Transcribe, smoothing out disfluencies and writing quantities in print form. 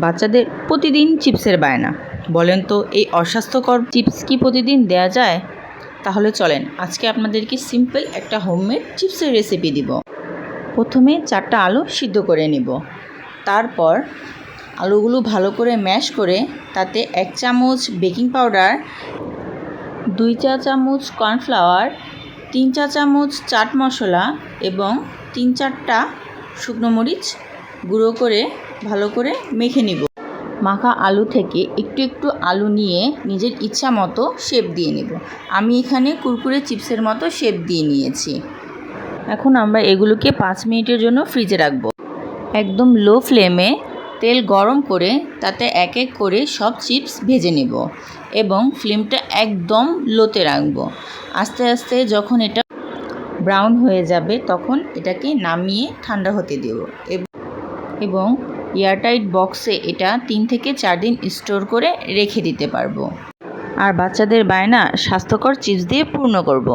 বাচ্চাদের প্রতিদিন চিপসের বায়না। বলেন তো এই অস্বাস্থ্যকর চিপস কি প্রতিদিন দেয়া যায়? তাহলে চলেন আজকে আপনাদেরকে সিম্পল একটা হোমমেড চিপসের রেসিপি দিব। প্রথমে 4টা আলু সিদ্ধ করে নিব। তারপর আলুগুলো ভালো করে ম্যাশ করে তাতে 1 চামচ বেকিং পাউডার, 2 চা চামচ কর্নফ্লাওয়ার, 3 চা চামচ চাট মশলা এবং 3-4টা শুকনো মরিচ গুঁড়ো করে ভালো করে মেখে নিব। মাখা আলু থেকে একটু একটু আলু নিয়ে নিজের ইচ্ছা মতো শেপ দিয়ে নেব। আমি এখানে কুরকুরে চিপসের মতো শেপ দিয়ে নিয়েছি। এখন আমরা এগুলোকে 5 মিনিটের জন্য ফ্রিজে রাখব। একদম লো ফ্লেমে তেল গরম করে তাতে এক এক করে সব চিপস ভেজে নেব এবং ফ্লেমটা একদম লোতে রাখব। আস্তে আস্তে যখন এটা ব্রাউন হয়ে যাবে তখন এটাকে নামিয়ে ঠান্ডা হতে দেব এবং এয়ারটাইট বক্সে এটা 3 থেকে 4 দিন স্টোর করে রেখে দিতে পারবো। আর বাচ্চাদের বায়না স্বাস্থ্যকর চিপস দিয়ে পূর্ণ করব।